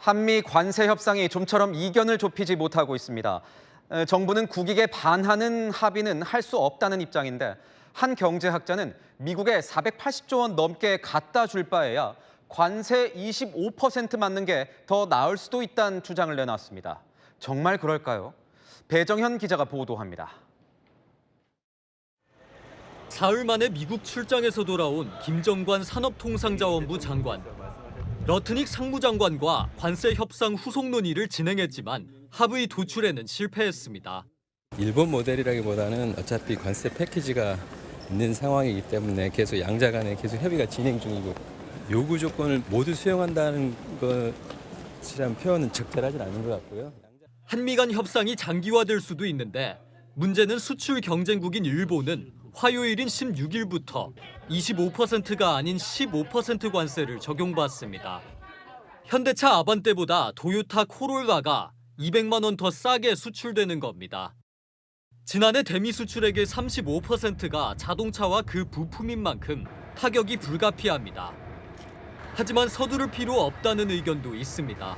한미 관세 협상이 좀처럼 이견을 좁히지 못하고 있습니다. 정부는 국익에 반하는 합의는 할 수 없다는 입장인데 한 경제학자는 미국에 480조 원 넘게 갖다 줄 바에야 관세 25% 맞는 게 더 나을 수도 있다는 주장을 내놨습니다. 정말 그럴까요? 배정현 기자가 보도합니다. 사흘 만에 미국 출장에서 돌아온 김정관 산업통상자원부 장관. 러트닉 상무장관과 관세 협상 후속 논의를 진행했지만 합의 도출에는 실패했습니다. 일본 모델이라기보다는 어차피 관세 패키지가 있는 상황이기 때문에 계속 양자 간에 계속 협의가 진행 중이고 요구 조건을 모두 수용한다는 것이란 표현은 적절하지 않은 것 같고요. 한미 간 협상이 장기화될 수도 있는데 문제는 수출 경쟁국인 일본은 화요일인 16일부터 25%가 아닌 15% 관세를 적용받습니다. 현대차 아반떼보다 도요타 코롤라가 200만 원 더 싸게 수출되는 겁니다. 지난해 대미 수출액의 35%가 자동차와 그 부품인 만큼 타격이 불가피합니다. 하지만 서두를 필요 없다는 의견도 있습니다.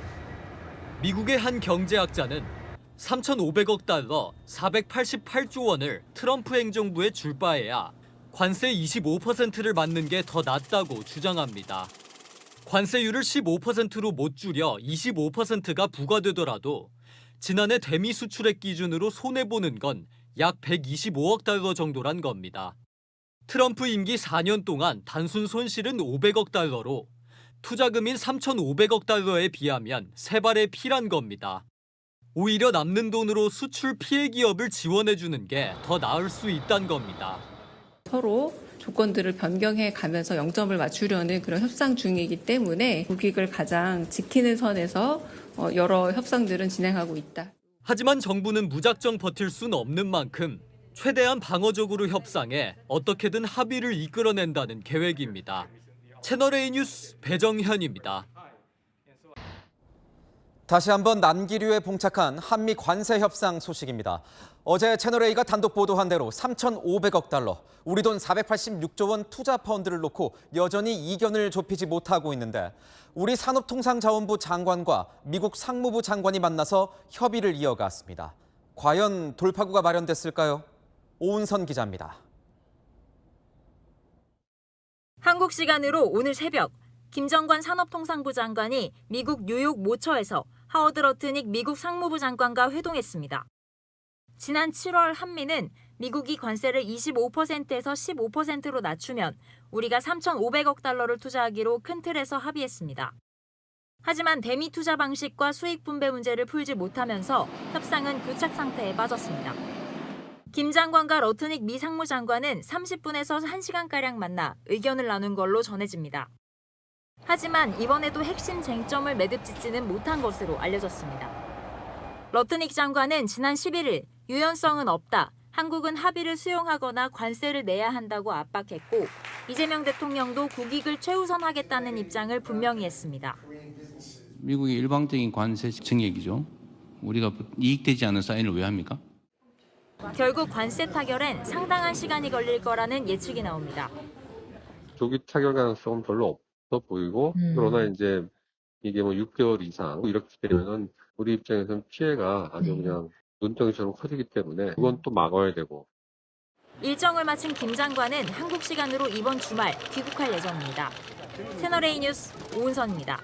미국의 한 경제학자는 3,500억 달러, 488조 원을 트럼프 행정부에 줄 바에야 관세 25%를 맞는 게 더 낫다고 주장합니다. 관세율을 15%로 못 줄여 25%가 부과되더라도 지난해 대미 수출액 기준으로 손해보는 건 약 125억 달러 정도란 겁니다. 트럼프 임기 4년 동안 단순 손실은 500억 달러로 투자금인 3,500억 달러에 비하면 세 발의 피란 겁니다. 오히려 남는 돈으로 수출 피해 기업을 지원해주는 게 더 나을 수 있다는 겁니다. 서로 조건들을 변경해 가면서 영점을 맞추려는 그런 협상 중이기 때문에 국익을 가장 지키는 선에서 여러 협상들은 진행하고 있다. 하지만 정부는 무작정 버틸 수는 없는 만큼 최대한 방어적으로 협상해 어떻게든 합의를 이끌어낸다는 계획입니다. 채널A 뉴스 배정현입니다. 다시 한번 난기류에 봉착한 한미 관세 협상 소식입니다. 어제 채널A가 단독 보도한 대로 3,500억 달러, 우리 돈 486조 원 투자 펀드를 놓고 여전히 이견을 좁히지 못하고 있는데 우리 산업통상자원부 장관과 미국 상무부 장관이 만나서 협의를 이어갔습니다. 과연 돌파구가 마련됐을까요? 오은선 기자입니다. 한국 시간으로 오늘 새벽 김정관 산업통상부 장관이 미국 뉴욕 모처에서 하워드 러트닉 미국 상무부 장관과 회동했습니다. 지난 7월 한미는 미국이 관세를 25%에서 15%로 낮추면 우리가 3,500억 달러를 투자하기로 큰 틀에서 합의했습니다. 하지만 대미 투자 방식과 수익 분배 문제를 풀지 못하면서 협상은 교착 상태에 빠졌습니다. 김 장관과 러트닉 미 상무장관은 30분에서 1시간가량 만나 의견을 나눈 걸로 전해집니다. 하지만 이번에도 핵심 쟁점을 매듭짓지는 못한 것으로 알려졌습니다. 러트닉 장관은 지난 11일 유연성은 없다, 한국은 합의를 수용하거나 관세를 내야 한다고 압박했고 이재명 대통령도 국익을 최우선하겠다는 입장을 분명히 했습니다. 미국의 일방적인 관세 증액이죠. 우리가 이익되지 않은 사인을 왜 합니까? 결국 관세 타결엔 상당한 시간이 걸릴 거라는 예측이 나옵니다. 조기 타결 가능성은 별로 없어 보이고 그러나 이제 이게 뭐 6개월 이상 이렇게 되면은 우리 입장에서는 피해가 아주 그냥 눈덩이처럼 커지기 때문에 그건 또 막아야 되고. 일정을 마친 김 장관은 한국 시간으로 이번 주말 귀국할 예정입니다. 채널A 뉴스 오은선입니다.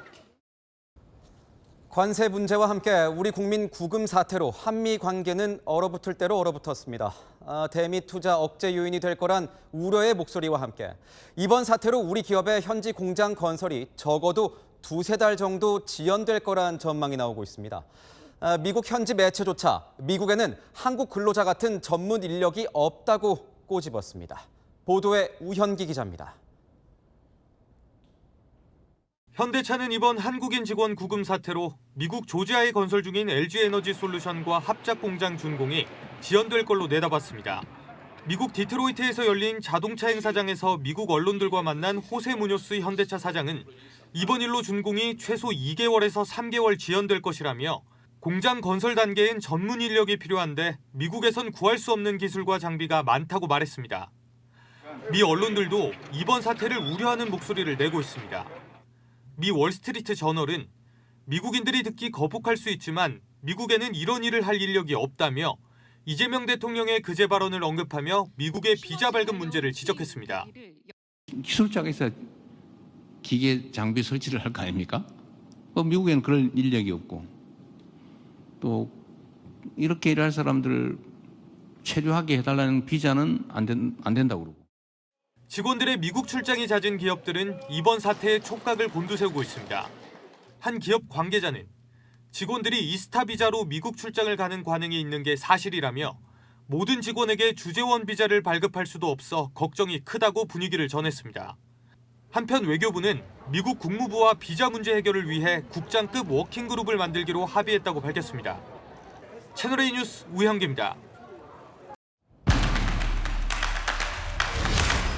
관세 문제와 함께 우리 국민 구금 사태로 한미 관계는 얼어붙을 대로 얼어붙었습니다. 대미 투자 억제 요인이 될 거란 우려의 목소리와 함께 이번 사태로 우리 기업의 현지 공장 건설이 적어도 2-3달 정도 지연될 거란 전망이 나오고 있습니다. 미국 현지 매체조차 미국에는 한국 근로자 같은 전문 인력이 없다고 꼬집었습니다. 보도에 우현기 기자입니다. 현대차는 이번 한국인 직원 구금 사태로 미국 조지아에 건설 중인 LG에너지솔루션과 합작 공장 준공이 지연될 걸로 내다봤습니다. 미국 디트로이트에서 열린 자동차 행사장에서 미국 언론들과 만난 호세 무뇨스 현대차 사장은 이번 일로 준공이 최소 2개월에서 3개월 지연될 것이라며 공장 건설 단계엔 전문 인력이 필요한데 미국에선 구할 수 없는 기술과 장비가 많다고 말했습니다. 미 언론들도 이번 사태를 우려하는 목소리를 내고 있습니다. 미 월스트리트 저널은 미국인들이 듣기 거북할 수 있지만 미국에는 이런 일을 할 인력이 없다며 이재명 대통령의 그제 발언을 언급하며 미국의 비자 발급 문제를 지적했습니다. 기술자에서 기계 장비 설치를 할 거 아닙니까? 미국에는 그럴 인력이 없고 또 이렇게 일할 사람들을 체류하게 해달라는 비자는 안 된다고 그러고. 직원들의 미국 출장이 잦은 기업들은 이번 사태에 촉각을 곤두세우고 있습니다. 한 기업 관계자는 직원들이 이스타 비자로 미국 출장을 가는 관행이 있는 게 사실이라며 모든 직원에게 주재원 비자를 발급할 수도 없어 걱정이 크다고 분위기를 전했습니다. 한편 외교부는 미국 국무부와 비자 문제 해결을 위해 국장급 워킹그룹을 만들기로 합의했다고 밝혔습니다. 채널A 뉴스 우형기입니다.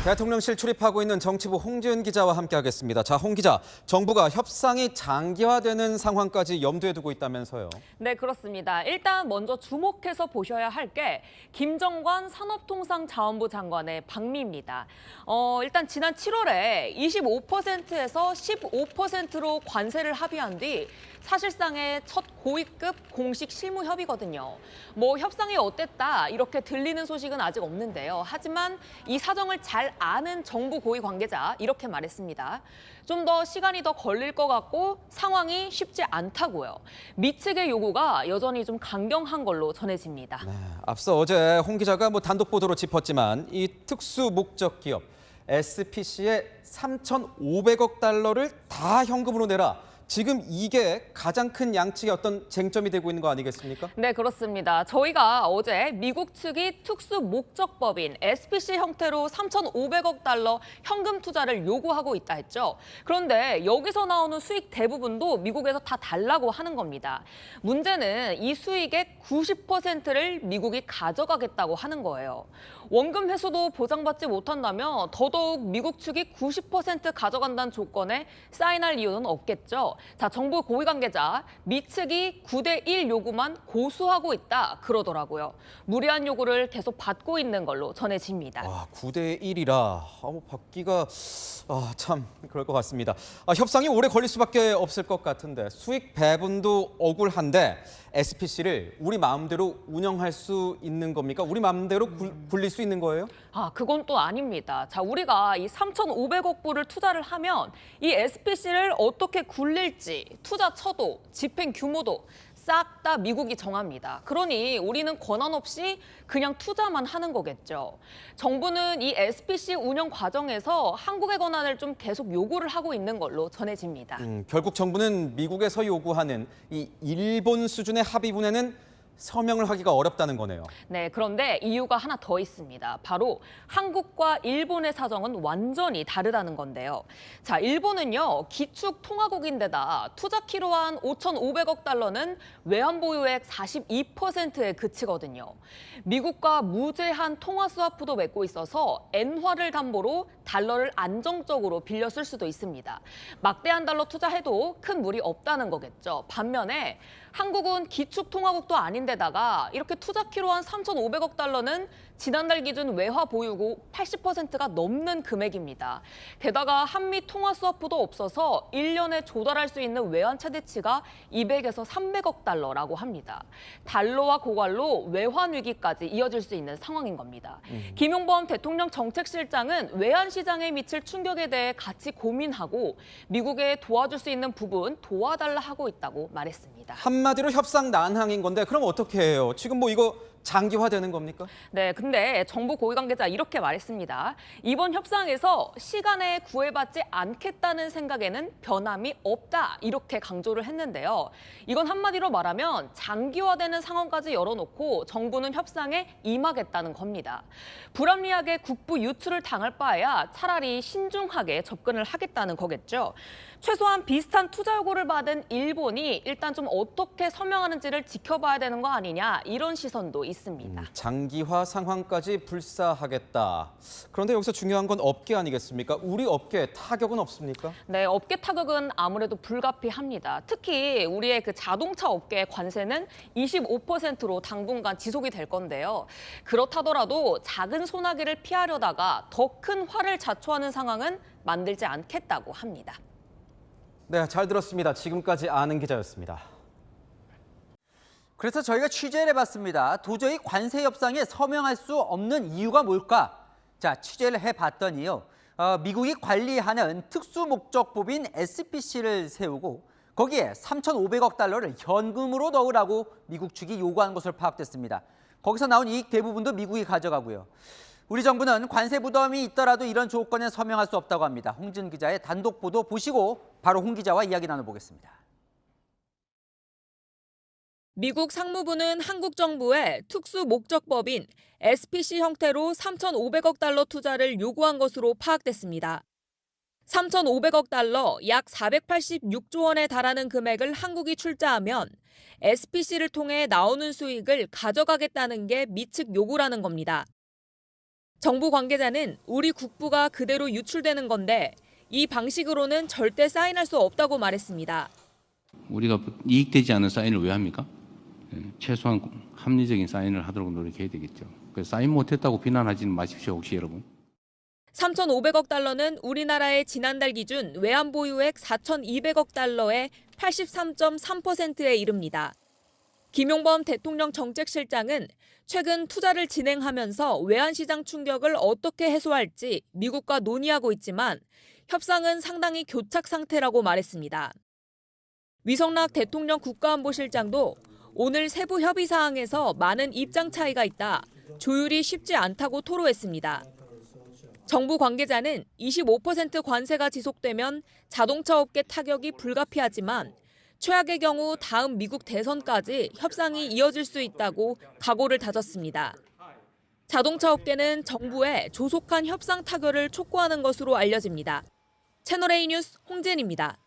대통령실 출입하고 있는 정치부 홍지은 기자와 함께하겠습니다. 자, 홍 기자, 정부가 협상이 장기화되는 상황까지 염두에 두고 있다면서요? 네, 그렇습니다. 일단 먼저 주목해서 보셔야 할 게 김정관 산업통상자원부 장관의 방미입니다. 일단 지난 7월에 25%에서 15%로 관세를 합의한 뒤 사실상의 첫 고위급 공식 실무 협의거든요. 협상이 어땠다 이렇게 들리는 소식은 아직 없는데요. 하지만 이 사정을 잘 아는 정부 고위 관계자 이렇게 말했습니다. 좀 더 시간이 더 걸릴 것 같고 상황이 쉽지 않다고요. 미측의 요구가 여전히 좀 강경한 걸로 전해집니다. 네, 앞서 어제 홍 기자가 단독 보도로 짚었지만 이 특수 목적 기업 SPC에 3,500억 달러를 다 현금으로 내라. 지금 이게 가장 큰 양측의 어떤 쟁점이 되고 있는 거 아니겠습니까? 네, 그렇습니다. 저희가 어제 미국 측이 특수 목적법인 SPC 형태로 3,500억 달러 현금 투자를 요구하고 있다 했죠. 그런데 여기서 나오는 수익 대부분도 미국에서 다 달라고 하는 겁니다. 문제는 이 수익의 90%를 미국이 가져가겠다고 하는 거예요. 원금 회수도 보장받지 못한다면 더더욱 미국 측이 90% 가져간다는 조건에 사인할 이유는 없겠죠. 자, 정부 고위 관계자, 미 측이 9대1 요구만 고수하고 있다 그러더라고요. 무리한 요구를 계속 받고 있는 걸로 전해집니다. 9대1이라 받기가 참 그럴 것 같습니다. 협상이 오래 걸릴 수밖에 없을 것 같은데 수익 배분도 억울한데 SPC를 우리 마음대로 운영할 수 있는 겁니까? 우리 마음대로 굴릴 수 있는 거예요? 그건 또 아닙니다. 자, 우리가 이 3,500억 불을 투자를 하면 이 SPC를 어떻게 굴릴지 투자 처도, 집행 규모도 싹 다 미국이 정합니다. 그러니 우리는 권한 없이 그냥 투자만 하는 거겠죠. 정부는 이 SPC 운영 과정에서 한국의 권한을 좀 계속 요구를 하고 있는 걸로 전해집니다. 결국 정부는 미국에서 요구하는 이 일본 수준의 합의문에는 서명을 하기가 어렵다는 거네요. 네, 그런데 이유가 하나 더 있습니다. 바로 한국과 일본의 사정은 완전히 다르다는 건데요. 자, 일본은요, 기축 통화국인데다 투자 키로한 5,500억 달러는 외환 보유액 42%에 그치거든요. 미국과 무제한 통화 스와프도 맺고 있어서 엔화를 담보로 달러를 안정적으로 빌려 쓸 수도 있습니다. 막대한 달러 투자해도 큰 무리 없다는 거겠죠. 반면에 한국은 기축 통화국도 아닌데다가 이렇게 투자 키로한 3,500억 달러는 지난달 기준 외화 보유고 80%가 넘는 금액입니다. 게다가 한미 통화 스와프도 없어서 1년에 조달할 수 있는 외환 최대치가 200에서 300억 달러라고 합니다. 달러와 고갈로 외환 위기까지 이어질 수 있는 상황인 겁니다. 김용범 대통령 정책실장은 외환 시장에 미칠 충격에 대해 같이 고민하고 미국에 도와줄 수 있는 부분 도와달라 하고 있다고 말했습니다. 한마디로 협상 난항인 건데 그럼 어떻게 해요? 지금 이거 장기화되는 겁니까? 네, 근데 정부 고위 관계자 이렇게 말했습니다. 이번 협상에서 시간에 구애받지 않겠다는 생각에는 변함이 없다 이렇게 강조를 했는데요. 이건 한마디로 말하면 장기화되는 상황까지 열어놓고 정부는 협상에 임하겠다는 겁니다. 불합리하게 국부 유출을 당할 바에야 차라리 신중하게 접근을 하겠다는 거겠죠. 최소한 비슷한 투자 요구를 받은 일본이 일단 좀 어떻게 서명하는지를 지켜봐야 되는 거 아니냐 이런 시선도 있습니다. 장기화 상황까지 불사하겠다. 그런데 여기서 중요한 건 업계 아니겠습니까? 우리 업계 타격은 없습니까? 네, 업계 타격은 아무래도 불가피합니다. 특히 우리의 그 자동차 업계의 관세는 25%로 당분간 지속이 될 건데요. 그렇다더라도 작은 소나기를 피하려다가 더 큰 화를 자초하는 상황은 만들지 않겠다고 합니다. 네, 잘 들었습니다. 지금까지 아는 기자였습니다. 그래서 저희가 취재를 해봤습니다. 도저히 관세 협상에 서명할 수 없는 이유가 뭘까? 자, 취재를 해봤더니요. 미국이 관리하는 특수목적법인 SPC를 세우고 거기에 3,500억 달러를 현금으로 넣으라고 미국 측이 요구한 것으로 파악됐습니다. 거기서 나온 이익 대부분도 미국이 가져가고요. 우리 정부는 관세 부담이 있더라도 이런 조건에 서명할 수 없다고 합니다. 홍진 기자의 단독 보도 보시고 바로 홍 기자와 이야기 나눠보겠습니다. 미국 상무부는 한국 정부에 특수 목적법인 SPC 형태로 3,500억 달러 투자를 요구한 것으로 파악됐습니다. 3,500억 달러, 약 486조 원에 달하는 금액을 한국이 출자하면 SPC를 통해 나오는 수익을 가져가겠다는 게 미측 요구라는 겁니다. 정부 관계자는 우리 국부가 그대로 유출되는 건데 이 방식으로는 절대 사인할 수 없다고 말했습니다. 우리가 이익되지 않은 사인을 왜 합니까? 최소한 합리적인 사인을 하도록 노력해야 되겠죠. 그래서 사인 못했다고 비난하지는 마십시오, 혹시 여러분. 3,500억 달러는 우리나라의 지난달 기준 외환 보유액 4,200억 달러의 83.3%에 이릅니다. 김용범 대통령 정책실장은 최근 투자를 진행하면서 외환시장 충격을 어떻게 해소할지 미국과 논의하고 있지만 협상은 상당히 교착 상태라고 말했습니다. 위성락 대통령 국가안보실장도 오늘 세부 협의 사항에서 많은 입장 차이가 있다, 조율이 쉽지 않다고 토로했습니다. 정부 관계자는 25% 관세가 지속되면 자동차 업계 타격이 불가피하지만 최악의 경우 다음 미국 대선까지 협상이 이어질 수 있다고 각오를 다졌습니다. 자동차 업계는 정부에 조속한 협상 타결을 촉구하는 것으로 알려집니다. 채널A 뉴스 홍진입니다.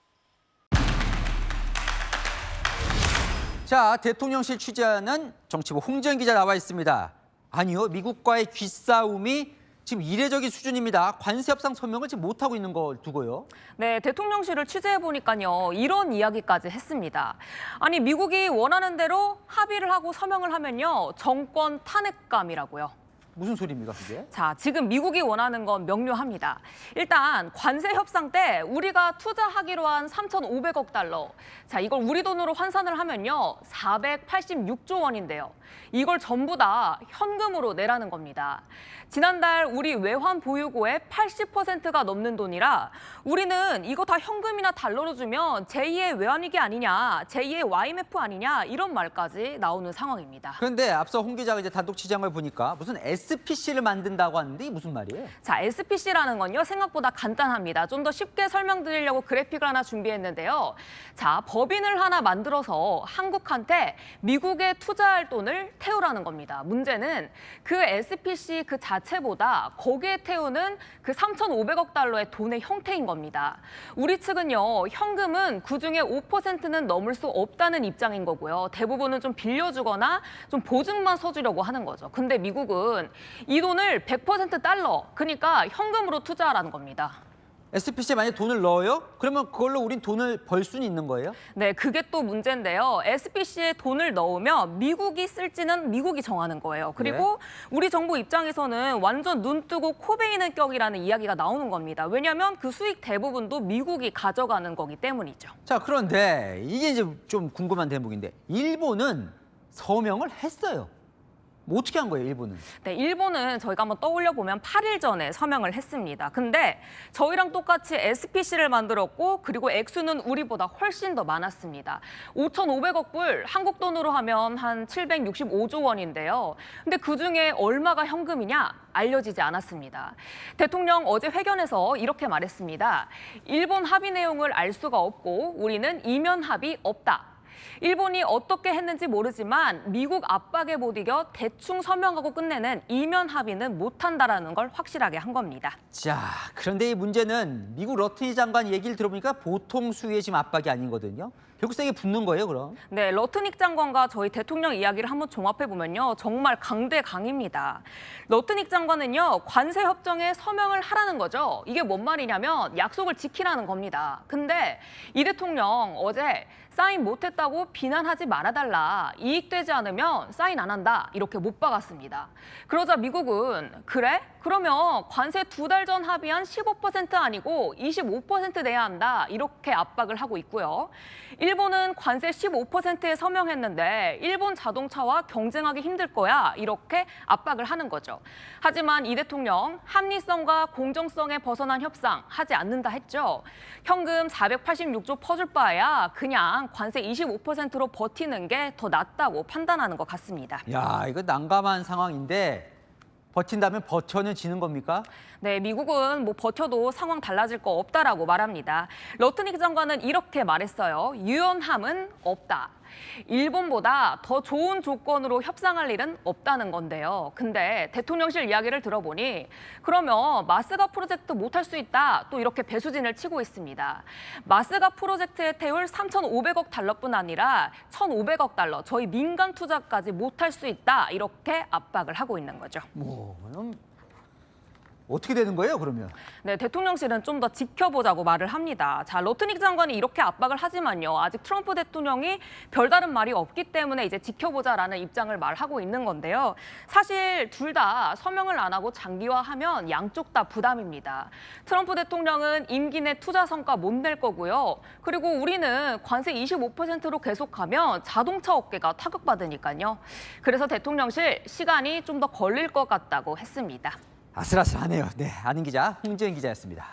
자, 대통령실 취재하는 정치부 홍지연 기자 나와 있습니다. 아니요, 미국과의 귓싸움이 지금 이례적인 수준입니다. 관세 협상 서명을 지금 못하고 있는 걸 두고요. 네, 대통령실을 취재해보니까요, 이런 이야기까지 했습니다. 아니, 미국이 원하는 대로 합의를 하고 서명을 하면요, 정권 탄핵감이라고요. 무슨 소리입니까, 그게? 자, 지금 미국이 원하는 건 명료합니다. 일단 관세 협상 때 우리가 투자하기로 한 3,500억 달러. 자, 이걸 우리 돈으로 환산을 하면요, 486조 원인데요. 이걸 전부 다 현금으로 내라는 겁니다. 지난달 우리 외환 보유고의 80%가 넘는 돈이라 우리는 이거 다 현금이나 달러로 주면 제2의 외환위기 아니냐, 제2의 YMF 아니냐 이런 말까지 나오는 상황입니다. 그런데 앞서 홍 기자가 이제 단독 취재한 걸 보니까 무슨 SPC를 만든다고 하는데 이게 무슨 말이에요? 자, SPC라는 건요, 생각보다 간단합니다. 좀 더 쉽게 설명드리려고 그래픽을 하나 준비했는데요. 자, 법인을 하나 만들어서 한국한테 미국에 투자할 돈을 태우라는 겁니다. 문제는 그 SPC 그 자체보다 거기에 태우는 그 3,500억 달러의 돈의 형태인 겁니다. 우리 측은요, 현금은 그중에 5%는 넘을 수 없다는 입장인 거고요. 대부분은 좀 빌려주거나 좀 보증만 서주려고 하는 거죠. 근데 미국은 이 돈을 100% 달러, 그러니까 현금으로 투자하라는 겁니다. SPC에 만약에 돈을 넣어요? 그러면 그걸로 우린 돈을 벌 수는 있는 거예요? 네, 그게 또 문제인데요. SPC에 돈을 넣으면 미국이 쓸지는 미국이 정하는 거예요. 그리고 우리 정부 입장에서는 완전 눈 뜨고 코 베이는 격이라는 이야기가 나오는 겁니다. 왜냐하면 그 수익 대부분도 미국이 가져가는 거기 때문이죠. 자, 그런데 이게 이제 좀 궁금한 대목인데 일본은 서명을 했어요. 뭐 어떻게 한 거예요, 일본은? 네, 일본은 저희가 한번 떠올려 보면 8일 전에 서명을 했습니다. 근데 저희랑 똑같이 SPC를 만들었고 그리고 액수는 우리보다 훨씬 더 많았습니다. 5,500억 불, 한국 돈으로 하면 한 765조 원인데요. 근데 그중에 얼마가 현금이냐? 알려지지 않았습니다. 대통령 어제 회견에서 이렇게 말했습니다. 일본 합의 내용을 알 수가 없고 우리는 이면 합의 없다. 일본이 어떻게 했는지 모르지만 미국 압박에 못 이겨 대충 서명하고 끝내는 이면 합의는 못한다라는 걸 확실하게 한 겁니다. 자, 그런데 이 문제는 미국 러트니 장관 얘기를 들어보니까 보통 수위의 지금 압박이 아니거든요. 결국 세게 붙는 거예요, 그럼? 네, 러트닉 장관과 저희 대통령 이야기를 한번 종합해보면요. 정말 강대강입니다. 러트닉 장관은요, 관세 협정에 서명을 하라는 거죠. 이게 뭔 말이냐면 약속을 지키라는 겁니다. 근데 이 대통령 어제 사인 못했다고 비난하지 말아달라. 이익되지 않으면 사인 안 한다. 이렇게 못 박았습니다. 그러자 미국은 그래? 그러면 관세 2달 전 합의한 15% 아니고 25% 내야 한다. 이렇게 압박을 하고 있고요. 일본은 관세 15%에 서명했는데 일본 자동차와 경쟁하기 힘들 거야. 이렇게 압박을 하는 거죠. 하지만 이 대통령 합리성과 공정성에 벗어난 협상 하지 않는다 했죠. 현금 486조 퍼줄 바에야 그냥 관세 25%로 버티는 게 더 낫다고 판단하는 것 같습니다. 야, 이거 난감한 상황인데 버틴다면 버텨는 지는 겁니까? 네, 미국은 뭐 버텨도 상황 달라질 거 없다라고 말합니다. 러트닉 장관은 이렇게 말했어요. 유연함은 없다. 일본보다 더 좋은 조건으로 협상할 일은 없다는 건데요. 근데 대통령실 이야기를 들어보니 그러면 마스가 프로젝트 못할 수 있다. 또 이렇게 배수진을 치고 있습니다. 마스가 프로젝트의 태울 3,500억 달러뿐 아니라 1,500억 달러, 저희 민간 투자까지 못할 수 있다. 이렇게 압박을 하고 있는 거죠. 어떻게 되는 거예요, 그러면? 네, 대통령실은 좀 더 지켜보자고 말을 합니다. 자, 러트닉 장관이 이렇게 압박을 하지만요. 아직 트럼프 대통령이 별다른 말이 없기 때문에 이제 지켜보자라는 입장을 말하고 있는 건데요. 사실 둘 다 서명을 안 하고 장기화하면 양쪽 다 부담입니다. 트럼프 대통령은 임기 내 투자 성과 못 낼 거고요. 그리고 우리는 관세 25%로 계속하면 자동차 업계가 타격받으니까요. 그래서 대통령실 시간이 좀 더 걸릴 것 같다고 했습니다. 아슬아슬하네요. 네, 아는 기자 홍지연 기자였습니다.